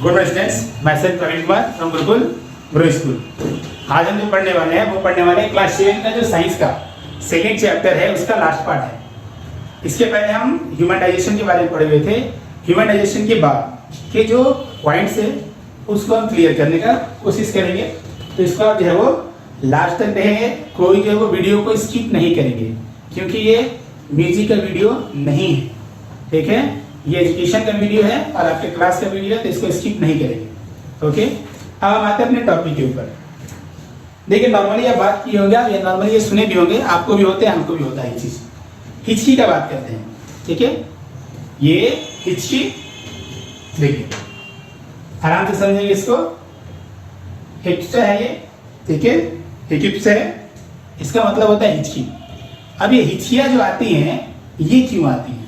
Good morning students, मैं sir Praveen Kumar from Gurukul grow school. आज हम जो पढ़ने वाले हैं वो पढ़ने वाले हैं क्लास 7 का जो साइंस का सेकेंड चैप्टर है उसका लास्ट पार्ट है। इसके पहले हम ह्यूमन डाइजेशन के बारे में पढ़े हुए थे। ह्यूमन डाइजेशन के बाद के जो पॉइंट्स है उसको हम क्लियर करने का कोशिश करेंगे। तो इसको आप जो है वो लास्ट तक देखेंगे, कोई जो है वो वीडियो को स्किप नहीं करेंगे क्योंकि ये म्यूजिक का वीडियो नहीं है, ठीक है। ये एजुकेशन का वीडियो है और आपके क्लास का वीडियो है, तो इसको स्किप नहीं करेंगे। ओके, अब हम आते हैं अपने टॉपिक के ऊपर। देखिए, नॉर्मली आप बात की होंगे, या नॉर्मली ये सुने भी होंगे, आपको भी होते हैं, हमको भी होता है ये चीज। हिचकी का बात करते हैं, ठीक है। ये हिचकी, देखिए आराम से समझेंगे इसको। हिप्स है ये, ठीक है, हिप्स है, इसका मतलब होता है हिचकी। अब ये हिचकियां जो आती हैं ये क्यों आती हैं?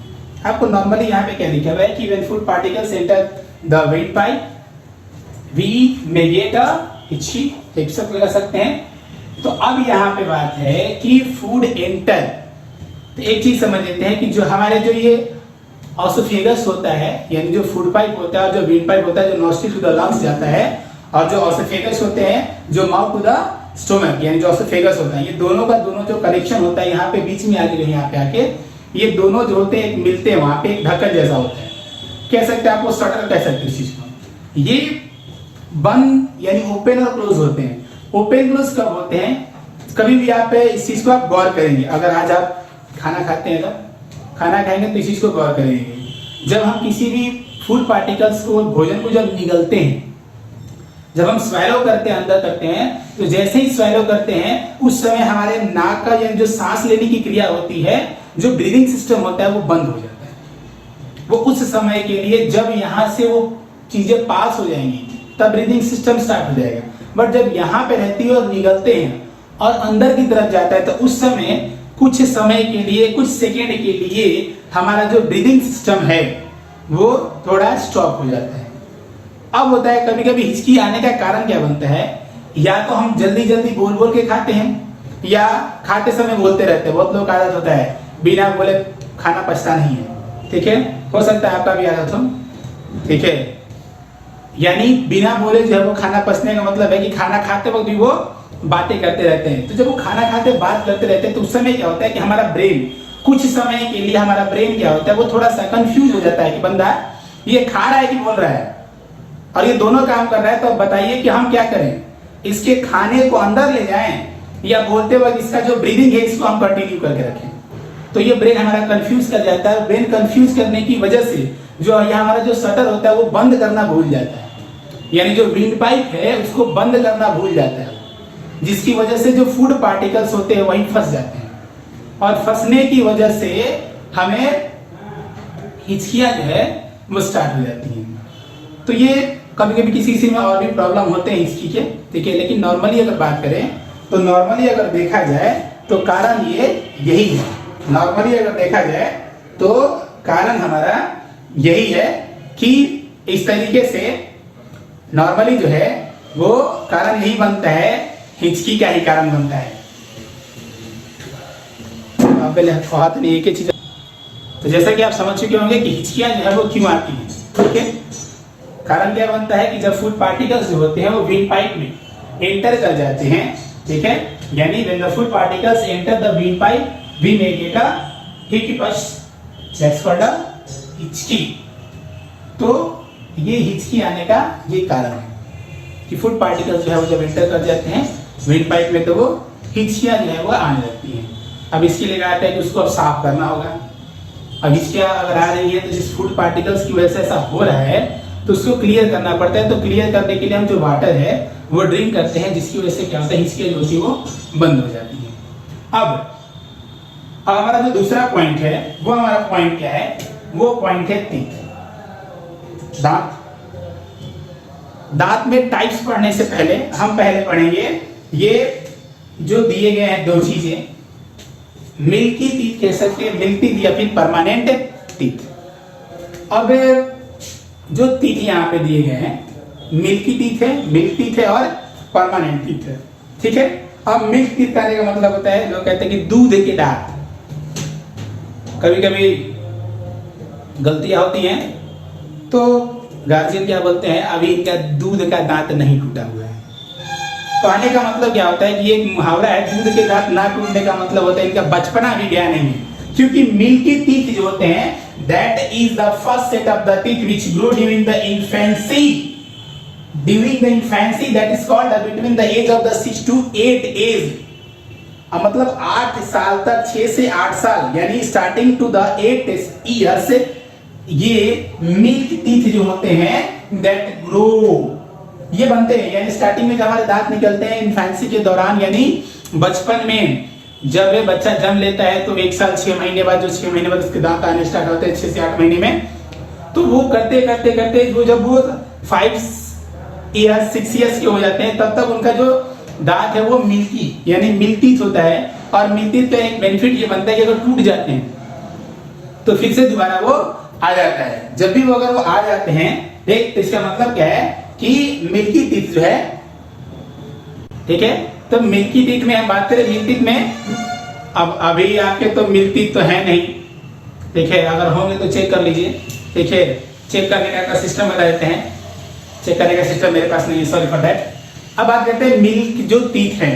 आपको नॉर्मली यहाँ पे क्या लिखा हुआ है कि when food particles enter the wet pipe we may get a हिचकी, हिप्स लगा सकते हैं। तो अब यहाँ पे बात है कि फूड एंटर, तो एक चीज समझ लेते हैं कि जो हमारे जो ये ऑसोफेगस होता है, यानी जो फूड पाइप होता है और जो वेट पाइप होता है, जो नॉस्ट्रिल टू द लंग्स जाता है, और जो ऑसोफेगस होते हैं जो माउथ टू द स्टोमक, यानी जो ऑसोफेगस होता है, ये दोनों का दोनों जो कनेक्शन होता है यहाँ पे बीच में आके, यहाँ पे आके ये दोनों जो होते हैं मिलते हैं, वहां पे एक ढक्कन जैसा होता है, कह सकते हैं, आपको शटर कह सकते हैं इस चीज को। ये बंद यानी ओपन और क्लोज होते हैं। ओपन क्लोज कब होते हैं? कभी भी आप इस चीज को आप गौर करेंगे। अगर आज आप खाना खाते हैं, जब खाना खाएंगे तो इस चीज को गौर करेंगे। जब हम किसी भी फूड पार्टिकल्स को, भोजन को जब निगलते हैं, जब हम स्वेलो करते हैं, अंदर करते हैं, तो जैसे ही स्वेलो करते हैं उस समय हमारे नाक का यानी जो सांस लेने की क्रिया होती है, जो ब्रीदिंग सिस्टम होता है, वो बंद हो जाता है। वो उस समय के लिए, जब यहाँ से वो चीजें पास हो जाएंगी तब ब्रीदिंग सिस्टम स्टार्ट हो जाएगा। बट जब यहाँ पे रहती है और निगलते हैं और अंदर की तरफ जाता है, तो उस समय कुछ समय के लिए, कुछ सेकेंड के लिए हमारा जो ब्रीदिंग सिस्टम है वो थोड़ा स्टॉप हो जाता है। अब होता है कभी कभी हिचकी आने का कारण क्या बनता है? या तो हम जल्दी जल्दी बोल बोल के खाते हैं, या खाते समय बोलते रहते हैं। बहुत लोग आदत होता है बिना बोले खाना पचता नहीं है, ठीक है। हो सकता है आपका भी आदत हो, ठीक है। यानी बिना बोले जो है वो खाना पचने का मतलब है कि खाना खाते वक्त भी वो बातें करते रहते हैं। तो जब वो खाना खाते बात करते रहते हैं तो उस समय क्या होता है कि हमारा ब्रेन, कुछ समय के लिए हमारा ब्रेन क्या होता है, वो थोड़ा सा कंफ्यूज हो जाता है कि बंदा ये खा रहा है कि बोल रहा है, और ये दोनों काम कर रहा है। तो अब बताइए कि हम क्या करें? इसके खाने को अंदर ले जाएं या बोलते वक्त इसका जो ब्रीदिंग है इसको हम कंटिन्यू करके रखें? तो ये ब्रेन हमारा कंफ्यूज कर जाता है। ब्रेन कंफ्यूज करने की वजह से जो यहाँ हमारा जो शटर होता है वो बंद करना भूल जाता है, यानी जो विंड पाइप है उसको बंद करना भूल जाता है, जिसकी वजह से जो फूड पार्टिकल्स होते हैं वहीं फंस जाते हैं, और फंसने की वजह से हमें हिचकियां जो है वो स्टार्ट हो जाती हैं। तो ये कभी कभी किसी किसी में और भी प्रॉब्लम होते हैं हिचकी के, ठीक है। लेकिन नॉर्मली अगर बात करें तो नॉर्मली अगर देखा जाए तो कारण ये यही है। नॉर्मली अगर देखा जाए तो कारण हमारा यही है कि इस तरीके से नॉर्मली जो है वो कारण यही बनता है, हिचकी का ही कारण बनता है। पहले तो नहीं एक ही चीज, तो जैसा कि आप समझ चुके होंगे कि हिचकियां जो है वो क्यों आती हैं, ठीक है। कारण क्या बनता है कि जब फूड पार्टिकल्स जो होते हैं वो विंड पाइप में एंटर कर जाते हैं, ठीक है। यानी when the food particles enter the wind pipe we may get a हिचकी, दैट्स कॉल्ड अ हिचकी। तो ये हिचकी आने का ये कारण है कि फूड पार्टिकल्स जो है वो जब एंटर कर जाते हैं विंड पाइप में तो वो हिचकियां जो है वो आने लगती हैं। अब इसके लिए कहते हैं कि उसको अब साफ करना होगा। अब हिचकियां अगर आ रही है तो जिस फूड पार्टिकल्स की वजह से ऐसा हो रहा है तो उसको क्लियर करना पड़ता है। तो क्लियर करने के लिए हम जो वाटर है वो ड्रिंक करते हैं, जिसकी वजह से क्या होता है, हिचकियां जो होती है वो बंद हो जाती है। अब हमारा जो दूसरा पॉइंट है वो हमारा पॉइंट क्या है? वो पॉइंट है टीथ, दांत। दांत में टाइप्स पढ़ने से पहले हम पहले पढ़ेंगे ये जो दिए गए हैं दो चीजें, मिल्की टीथ कह सकते हैं, मिल्की टीथ या फिर परमानेंट टीथ। अब जो टीथ यहाँ पे दिए गए हैं, मिल्की टीथ है, मिल्क टीथ है और परमानेंट टीथ है, ठीक है। अब मिल्क टीथ कहने का मतलब होता है, लोग कहते हैं कि दूध के दांत। कभी कभी गलतियां होती हैं तो गार्जियन क्या बोलते हैं, अभी इनका दूध का दांत नहीं टूटा हुआ है। कहने का मतलब क्या होता है कि ये मुहावरा है, दूध के दांत ना टूटने का मतलब होता है इनका बचपना भी गया नहीं है। क्योंकि मिल्की टीथ जो होते हैं, that is the first set of the teeth which grow during the infancy, that is called between the age of the 6 to 8 age. मतलब 8 साल तक, 6 से 8 साल, यानी स्टार्टिंग टू द 8 ईयर्स, ये मिल्क टीथ जो होते हैं दैट ग्रो, ये बनते हैं। यानी स्टार्टिंग में जब हमारे दांत निकलते हैं इन्फेंसी के दौरान, यानी बचपन में जब वे बच्चा जन्म लेता है तो 1 साल 6 महीने बाद, जो 6 महीने बाद उसके दांत आने स्टार्ट होते हैं, 6 से 8 महीने में, तो वो करते करते करते जब वो 5 ईयर्स 6 ईयर्स के हो जाते हैं, तब तक उनका जो दांत है वो मिल्की यानी मिल्क टीथ होता है। और मिल्क टीथ का एक बेनिफिट ये बनता है कि अगर टूट जाते हैं तो फिर से दोबारा वो आ जाता है। जब भी वो अगर वो आ जाते हैं, देख, तो इसका मतलब क्या है कि मिल्की टीथ जो है, ठीक है, तो मिल्की टीथ में हम बात करें, मिल्क टीथ में अब अभी आपके तो मिल्क टीथ तो है नहीं, देखिए, अगर होंगे तो चेक कर लीजिए। देखिए, चेक करने का सिस्टम बता देते हैं, चेक करने का सिस्टम मेरे पास नहीं है, सॉरी फॉर दैट। अब बात करते हैं मिल्क जो टीथ है,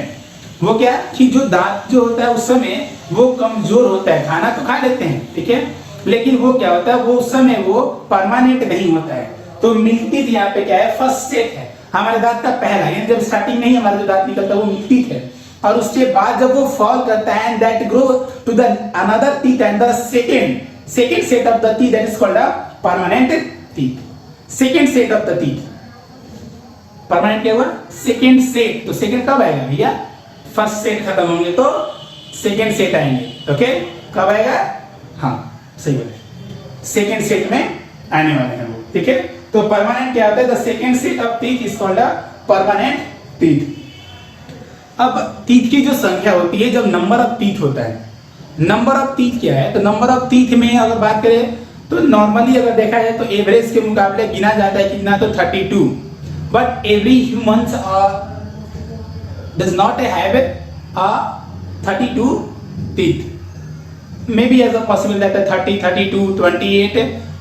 वो क्या कि जो दांत जो होता है उस समय वो कमजोर होता है, खाना तो खा लेते हैं, ठीक है, लेकिन वो क्या होता है, वो उस समय वो परमानेंट नहीं होता है। तो मिल्क टीथ यहाँ पे क्या है, फर्स्ट स्टेप है हमारे दांत का पहला, यानी जब स्टार्टिंग नहीं हमारा जो दांत निकलता है वो मिल्क टीथ है। और उसके बाद जब वो फॉल करता है and that grow to the another teeth and the second set of the teeth, that is called a permanent teeth. Second set of the teeth, permanent क्या हुआ, सेकंड सेट। तो सेकंड कब आएगा भैया, फर्स्ट सेट खत्म होंगे तो second set आएंगे। ओके, कब आएगा, हाँ सही बोले, सेकंड सेट में आने वाले हैं वो, ठीक है। तो परमानेंट क्या होता है, the second set of teeth is called a permanent teeth. अब टीथ की जो संख्या होती है, जब नंबर ऑफ टीथ होता है, नंबर ऑफ टीथ क्या है, तो नंबर ऑफ टीथ में अगर बात करें तो नॉर्मली अगर देखा जाए तो एवरेज के मुकाबले गिना जाता है कितना, तो 32, but every humans does not have a 32 teeth, maybe as a possible that 30, 32, 28,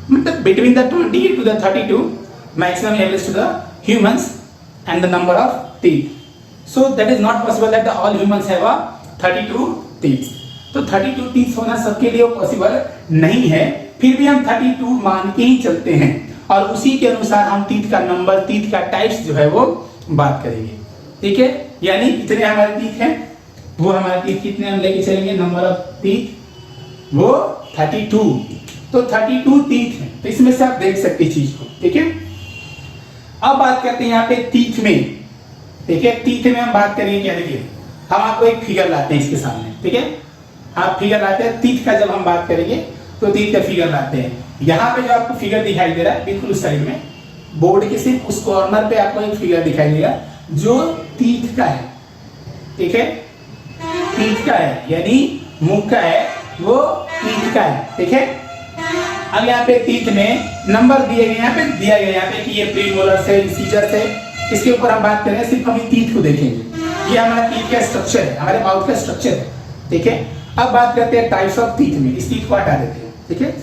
मतलब between the 28 to the 32 maximum average to the humans and the number of teeth. So that is not possible that all humans have a 32 teeth. तो 32 teeth होना सबके लिए possible नहीं है, फिर भी हम 32 मान के ही चलते हैं और उसी के अनुसार हम टीथ का नंबर, टीथ का टाइप्स जो है वो बात करेंगे, ठीक है। यानी इतने हमारे टीथ हैं, वो हमारे टीथ कितने हम लेके चलेंगे, नंबर ऑफ टीथ वो 32, तो 32 टीथ हैं। तो इसमें से आप देख सकते हैं चीज को, ठीक है। अब बात करते हैं यहाँ पे टीथ में, ठीक है। टीथ में हम बात करेंगे क्या, देखिए हम आपको एक फिगर लाते हैं इसके सामने, ठीक है। आप फिगर लाते हैं टीथ का, जब हम बात करेंगे तो टीथ का फिगर लाते हैं। यहाँ पे जो आपको फिगर दिखाई दे रहा है बिल्कुल उस साइड में, बोर्ड के सिर्फ उस कॉर्नर पे आपको एक फिगर दिखाई देगा जो टीथ का है, ठीक है, टीथ का है, यानी मुंह का है, वो टीथ का है, ठीक है। अब यहाँ पे टीथ में नंबर दिए गए, यहाँ पे दिया गया यहाँ पे कि ये प्रीमोलर्स है, इंसीजर्स है, इसके ऊपर हम बात करें, सिर्फ हम टीथ को देखेंगे। ये हमारा टीथ का स्ट्रक्चर है, हमारे माउथ का स्ट्रक्चर है, ठीक है। अब बात करते हैं टाइप्स ऑफ टीथ में, इस टीथ को हटा देते हैं, ठीक है,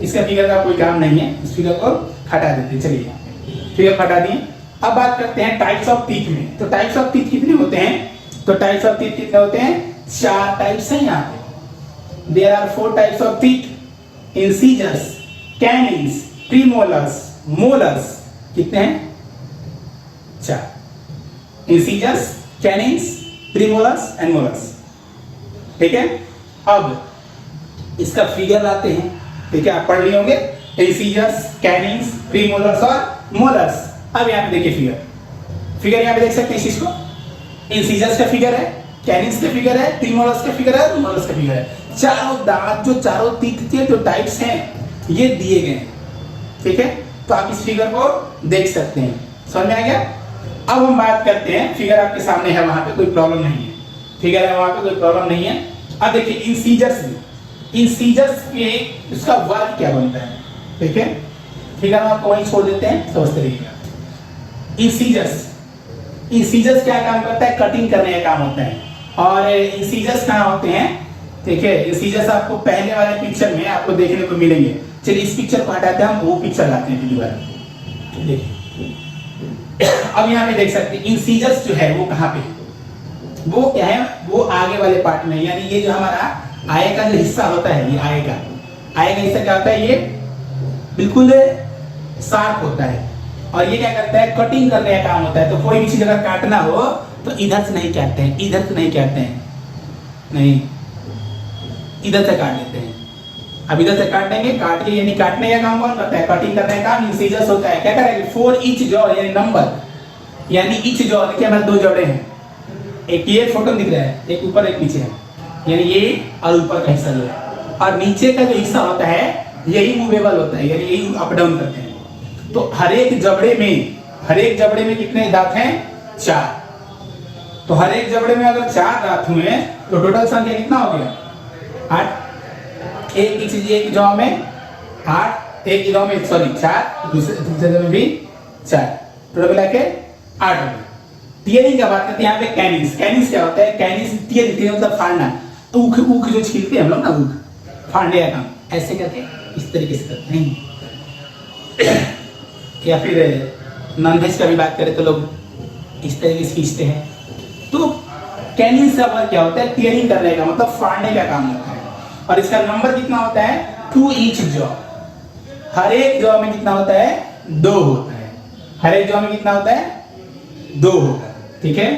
इसका फिगर का कोई काम नहीं है, इस फिगर को हटा देते हैं, चलिए फिगर हटा दिए। अब बात करते हैं टाइप्स ऑफ टीथ में, तो टाइप्स ऑफ टीथ कितने होते हैं, तो टाइप्स ऑफ टीथ कितने होते हैं, 4 टाइप्स हैं यहाँ पे। There are 4 types of teeth, incisors, canines, premolars, molars, कितने हैं, 4, incisors, canines, premolars and molars, ठीक है। अब इसका फिगर लाते हैं, ठीक है, आप पढ़ लिए होंगे, इंसीजर्स, कैनिन्स, प्रीमोलर्स और मोलर्स। अब यहाँ पे देखिए फिगर यहाँ पे देख सकते हैं इस चीज को, इंसीजर्स का फिगर है, कैनिन्स का फिगर है, प्रीमोलर्स का फिगर है, मोलर्स का फिगर है। चारों दांत जो चारों टीथ के जो टाइप्स हैं ये दिए गए हैं, ठीक है। तो आप इस फिगर को देख सकते हैं, समझ में आ गया। अब हम बात करते हैं, फिगर आपके सामने है, वहां पे कोई प्रॉब्लम नहीं है, फिगर है वहां पे कोई प्रॉब्लम नहीं है। अब देखिए इंसीजर्स में, इंसीजर्स के उसका वर्क क्या बनता है, ठीक है, फिगर हम आपको वहीं छोड़ देते हैं, समझते रहिएगा। इंसीजर्स क्या काम करता है, कटिंग करने का काम होता है। और इंसीजर्स कहाँ होते हैं, ठीक है, इंसीजर्स आपको पहले वाले पिक्चर में आपको देखने को मिलेंगे। चलिए इस पिक्चर को हटाते हैं, हम वो पिक्चर लाते हैं दोबारा, देखिए अब यहाँ पे देख सकते हैं इंसीजर्स जो है वो कहाँ पे, वो क्या है, वो आगे वाले पार्ट में, यानी ये जो हमारा आय का जो हिस्सा होता है, ये आय का हिस्सा क्या होता है, ये बिल्कुल शार्प होता है और ये क्या करता है, कटिंग करने का काम होता है। तो कोई भी चीज अगर काटना हो तो इधर से नहीं काटते हैं, इधर से नहीं काटते हैं, नहीं इधर से काट लेते हैं। अब इधर से काट देंगे, काट के यानी काटने का काम कौन करता है, कटिंग करने का काम इंसीजर्स होता है। क्या करेंगे, 4 ईच जॉ यानी नंबर, यानी ईच जॉ देखिए हमारे 2 जबड़े हैं, एक ये फोटो दिख रहा है, एक ऊपर एक नीचे है, यानी ये और ऊपर का हिस्सा जो है, और नीचे का जो हिस्सा होता है यही मूवेबल होता है, यानी यही अप डाउन करते हैं। तो हर एक जबड़े में कितने दांत हैं, 4। तो हर एक जबड़े में अगर 4 दांत हुए तो टोटल संख्या कितना हो गया, 8। एक जॉ में 8, एक जॉ में 4, दूसरे जॉ में भी 4, टोटल मिला के 8 हो गए। टियरिंग का बात करते हैं यहाँ पे कैनिस क्या होता है, कैनिस टियर मतलब फाड़ना, ऊख जो छीलते हैं हम लोग ना, ऊख फाड़ने का काम ऐसे करके इस तरीके से करते हैं। या फिर नॉनवेज का भी बात करें तो लोग इस तरीके से खींचते हैं। तो कैनिस का वर्क क्या होता है, टियरिंग करने का मतलब फाड़ने का काम होता है। और इसका नंबर कितना होता है, 2 ईच जॉ, हर एक जॉ में कितना होता है, 2 होता है, हर एक जॉ में कितना होता है, 2 होगा, ठीक है।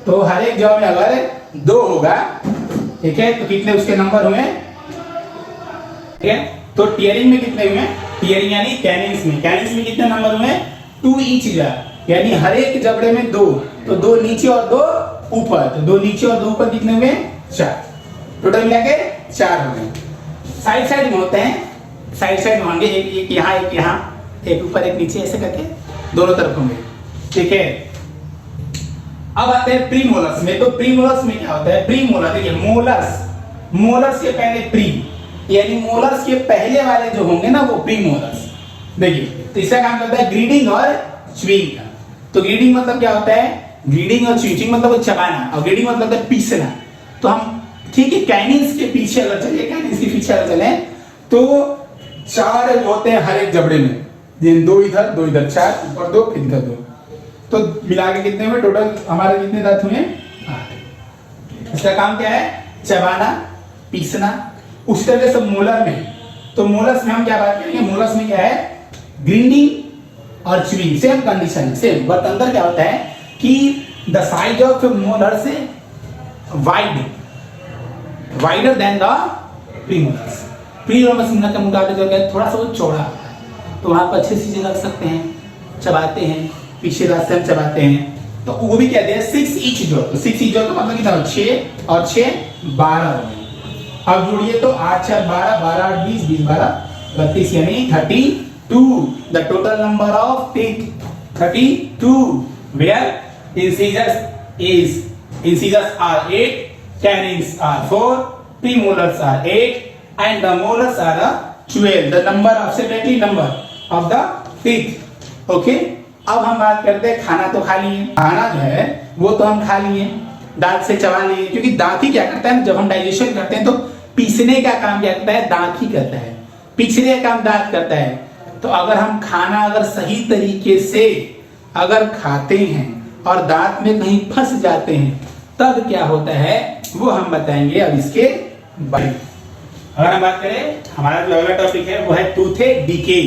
तो हर एक जॉ में अगर 2 होगा, ठीक है, तो कितने उसके नंबर हुए, ठीक है। तो टियरिंग में कितने हुए, टियरिंग यानी कैनिस में कितने नंबर हुए, 2 ईच जॉ, यानी हर एक जबड़े में 2, तो 2 नीचे और 2 ऊपर, तो 2 नीचे और 2 ऊपर कितने हुए, 4, टोटल मिला के 4 हो गए। साइड में होते हैं, साइड में होंगे, एक यहाँ, एक ऊपर एक नीचे, ऐसे करके दोनों तरफ होंगे, ठीक है। अब आते हैं प्रीमोलर्स में। तो प्रीमोलर्स में क्या होता है, प्रीमोलर देखिए, मोलर्स के पहले प्री, यानी मोलर्स के पहले वाले जो होंगे ना वो प्रीमोलर्स। देखिए तो इसका काम करता है ग्रीडिंग और च्यूइंग का। तो ग्रीडिंग मतलब क्या होता है, ग्रीडिंग और च्यूइंग मतलब चबाना, और ग्रीडिंग मतलब है पीसना। तो हम ठीक है कैनिस के पीछे अगर चले, कैनिस के पीछे अगर चले तो 4 होते हैं हर एक जबड़े में, 2 इधर 2 इधर, 4 ऊपर 2 फिर इधर 2, तो मिला के कितने हुए, टोटल हमारे कितने दांत हुए, 8। इसका काम क्या है, चबाना, पीसना। उस तरह से मोलर में, तो मोलर्स में हम क्या बात करेंगे, मोलर्स में क्या है, ग्रीडिंग और chewing, same condition same, but अंदर क्या होता है कि द साइज ऑफ मोलर से wider than the premolars. Premolars के मुकाबले जो है थोड़ा सा वो चौड़ा होता है, तो वहां पर अच्छी चीजें रख सकते हैं, चबाते हैं, पीछे रास्ते में चबाते हैं। तो वो भी कहते हैं 6 ईच जॉ। तो 6 ईच जॉ का मतलब कितना, 6 और 6 12 हो गए। अब जोड़िए तो 8 4 12, 12 8 20, 20 12 32, यानी 32 the total number of teeth, 32, where incisors are 8, canines are 4, premolars are 8 and the molars are 12, the number of separately number of the teeth, okay। अब हम बात करते हैं, खाना तो खा लिए, खाना जो है वो तो हम खा लिए, दांत से चबा लिए, क्योंकि दांत ही क्या करता है, जब हम डाइजेशन करते हैं तो पीसने का काम क्या करता है, दांत ही करता है, पीसने का काम दांत करता है। तो अगर हम खाना अगर सही तरीके से अगर खाते हैं और दांत में कहीं फंस जाते हैं तब क्या होता है वो हम बताएंगे अब इसके बारे में। अगर हम बात करें, हमारा जो अगला टॉपिक है वो है टूथ डीके।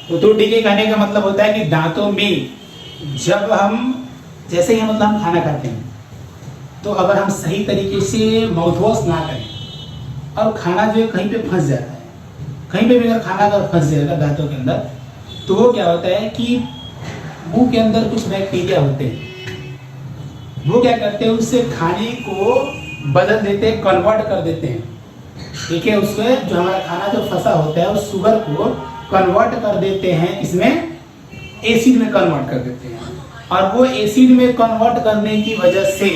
तो टूथ डीके कहने का मतलब होता है कि दांतों में जब हम जैसे ही मतलब हम खाना खाते हैं तो अगर हम सही तरीके से माउथ वॉश ना करें और खाना जो है कहीं पे फंस जाता है, कहीं पे भी अगर खाना अगर फंस जाएगा दांतों के अंदर, तो वो क्या होता है कि मुंह के अंदर कुछ बैक्टीरिया होते हैं, वो क्या करते हैं उससे खाने को बदल देते हैं, कन्वर्ट कर देते हैं, ठीक है। उसमें जो हमारा खाना जो फंसा होता है उस शुगर को कन्वर्ट कर देते हैं, इसमें एसिड में कन्वर्ट कर देते हैं। और वो एसिड में कन्वर्ट करने की वजह से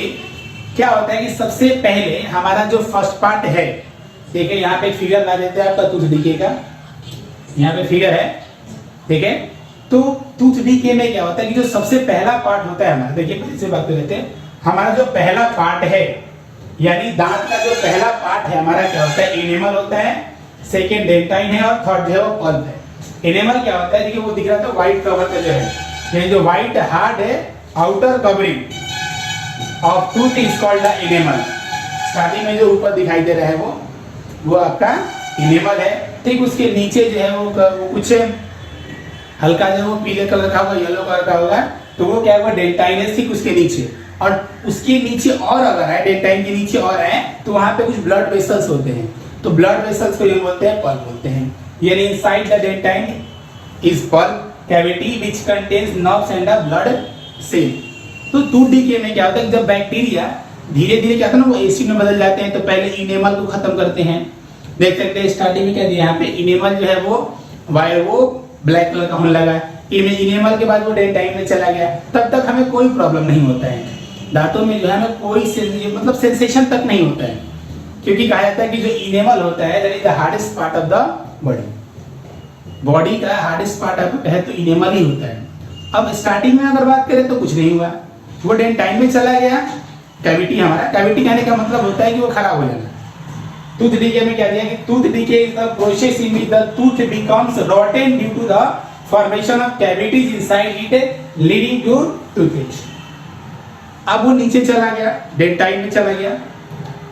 क्या होता है कि सबसे पहले हमारा जो फर्स्ट पार्ट है, ठीक है, यहाँ पे फिगर ला देते हैं आपका टूथ डीके का, यहाँ पे फिगर है, ठीक है। तो टूथ डीके में क्या होता है कि जो सबसे पहला पार्ट होता है हमारा, देखिए पहले से बात कर लेते हैं, हमारा जो पहला पार्ट है यानी दांत का जो पहला पार्ट है हमारा क्या होता है, एनिमल होता है, सेकेंड डेंटाइन है और थर्ड जो है वो पल्प है। इनेमल क्या होता है, देखिए वो दिख रहा था व्हाइट कवर का जो है, ये जो व्हाइट हार्ड है outer covering of tooth is called the enamel. Starting में जो ऊपर दिखाई दे रहा है वो आपका इनेमल है। ठीक उसके नीचे जो है वो कुछ हल्का जो वो पीले कलर का होगा, येलो कलर का होगा, तो वो क्या होगा डेंटाइन है ठीक उसके नीचे। और उसके नीचे और अगर है, डेंटाइन के नीचे और है, तो वहां पे कुछ ब्लड वेसल्स होते हैं, तो ब्लड वेसल्स को ये बोलते हैं पल्प बोलते हैं। यानी inside the dentine is pulp cavity which contains nerves and the blood cell. तो टूथ डीके में क्या होता है, जब बैक्टीरिया धीरे धीरे क्या होता है ना वो एसिड में बदल जाते हैं, तो पहले इनेमल को खत्म करते हैं। देख सकते हैं स्टार्टिंग में क्या दिया यहाँ पे, इनेमल जो है वो ब्लैक कलर का होने लगा है। इनेमल के बाद वो डेंटाइन में चला गया, तब तक हमें कोई प्रॉब्लम नहीं होता है, दांतों में जो है हमें कोई मतलब सेंसेशन तक नहीं होता है, क्योंकि कहा जाता है कि जो इनेमल होता है that is the hardest part of the body का हार्डेस्ट पार्ट आपको कहे तो इनेमल ही होता है। अब स्टार्टिंग में अगर बात करें तो कुछ नहीं हुआ, वो डेंटाइन में चला गया, कैविटी हमारा, कैविटी कहने का मतलब होता है कि वो खराब हो जाना। टूथ डीके में क्या दिया कि tooth decay is the process in which the tooth becomes rotten due to the formation of cavities inside it leading to toothpaste. अब वो नीचे चला गया, डेंटाइन में चला गया।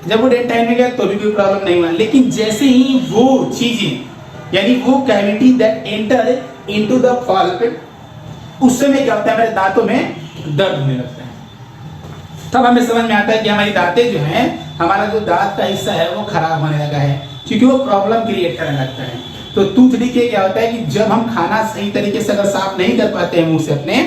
जब वो डेंटाइन में गया तो भी कोई प्रॉब्लम नहीं हुआ, लेकिन जैसे ही वो चीजें यानी वो cavity that enter into the pulp, उस समय क्या होता है हमारे दांतों में दर्द होने लगता है। तब हमें समझ में आता है कि हमारी दांतें जो हैं, हमारा जो दांत का हिस्सा है वो खराब होने लगा है, क्योंकि वो प्रॉब्लम क्रिएट करने लगता है। तो टूथ डीके क्या होता है कि जब हम खाना सही तरीके से अगर साफ नहीं कर पाते हैं मुंह से अपने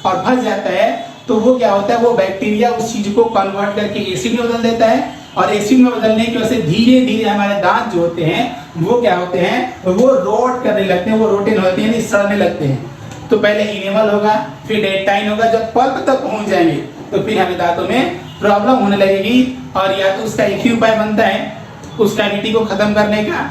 और फंस जाता है, तो वो क्या होता है, वो बैक्टीरिया उस चीज को कन्वर्ट करके एसिड में बदल देता है, और एसिड में बदलने की वजह से धीरे धीरे हमारे दांत जो होते हैं वो क्या होते हैं, वो रोट करने लगते हैं, वो रोटेन होते हैं, यानी सड़ने लगते हैं। तो पहले इनेमल होगा, फिर डेंटाइन होगा, जब पल्प तक पहुंच जाएंगे तो फिर हमें दांतों में प्रॉब्लम होने लगेगी। और या तो उसका एक ही उपाय बनता है उस कैविटी को खत्म करने का,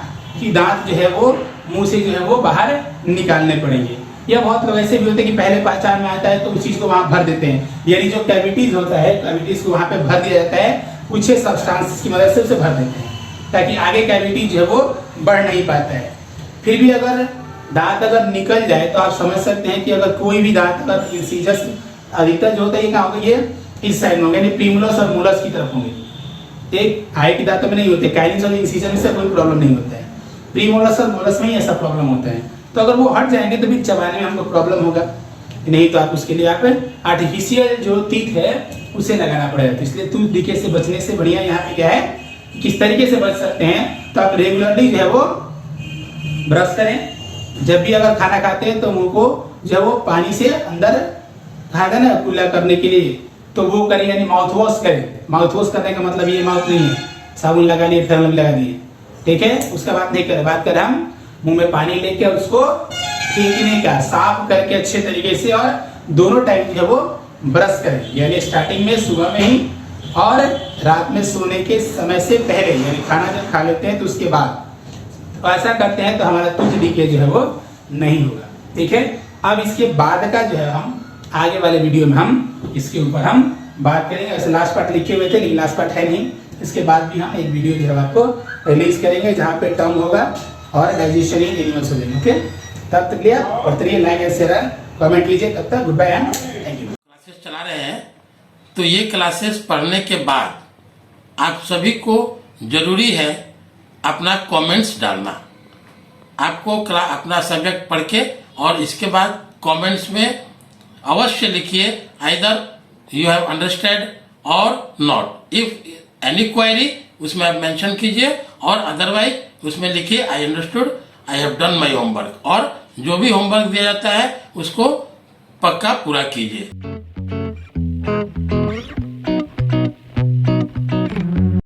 कि दांत जो है वो मुंह से जो है वो बाहर निकालने पड़ेंगे। या बहुत लोग ऐसे भी होते हैं कि पहले पहचान में आता है तो उस चीज को वहां भर देते हैं, यानी जो कैविटीज होता है कैविटीज को वहां पे भर दिया जाता है, कुछ सब्सटेंस की मदद से उसे भर देते हैं, ताकि आगे कैविटी जो है वो बढ़ नहीं पाता है। फिर भी अगर दांत अगर निकल जाए तो आप समझ सकते हैं कि अगर कोई भी दांत अगर इंसिजस अधिकतर जो होता है ये कहाँ होगा, ये इस साइड में होंगे, यानी प्रीमोलस और मोलस की तरफ होंगे। एक हाई की दांतों में नहीं होते, काइनिस और इंसिजन में से कोई प्रॉब्लम नहीं होता है, प्रीमोलस और मोलस में ही ऐसा प्रॉब्लम होता है। तो अगर वो हट जाएंगे तो भी चबाने में हमको प्रॉब्लम होगा, नहीं तो आप उसके लिए आप आर्टिफिशियल जो टीथ है उसे लगाना पड़ेगा। तो इसलिए टूथ डीके से बचने से बढ़िया यहाँ पे क्या है, किस तरीके से बच सकते हैं, तो आप रेगुलरली जो है वो ब्रश करें। जब भी अगर खाना खाते हैं तो मुंह को जो है वो पानी से अंदर खाएगा ना कुल्ला करने के लिए, तो वो करें, यानी माउथ वॉश करें। माउथ वॉश करने का मतलब ये माउथ नहीं है साबुन लगा लिए थर्मल लगा दिए, ठीक है, उसका बात नहीं करें। बात करें हम मुंह में पानी लेके उसको फेंकने का, साफ करके अच्छे तरीके से, और दोनों टाइम जो है वो ब्रश करें, यानी स्टार्टिंग में सुबह में ही और रात में सोने के समय से पहले, यानी खाना जब खा लेते हैं तो उसके बाद। तो ऐसा करते हैं तो हमारा टूथ डीके जो है वो नहीं होगा, ठीक है। अब इसके बाद का जो है हम आगे वाले वीडियो में हम इसके ऊपर हम बात करेंगे। ऐसे लास्ट पार्ट लिखे हुए थे लेकिन लास्ट पार्ट है नहीं, इसके बाद भी हम एक वीडियो जो है आपको रिलीज करेंगे जहाँ पे टर्म होगा और डाइजेशन इन एनिमल्स हो जाएंगे, ओके। तब तक लिए और तरीके लाइक एंड शेयर कमेंट कीजिए। तब तक good bye and thank you. Classes चला रहे हैं, तो ये क्लासेस पढ़ने के बाद आप सभी को जरूरी है अपना कमेंट्स डालना। आपको अपना सब्जेक्ट पढ़ के और इसके बाद कमेंट्स में अवश्य लिखिए आइदर यू हैव अंडरस्टैंड और नॉट। इफ एनी क्वेरी उसमें आप मेंशन कीजिए, और अदरवाइज उसमें लिखिए I understood, I have done my homework. और जो भी होमवर्क दिया जाता है उसको पक्का पूरा कीजिए।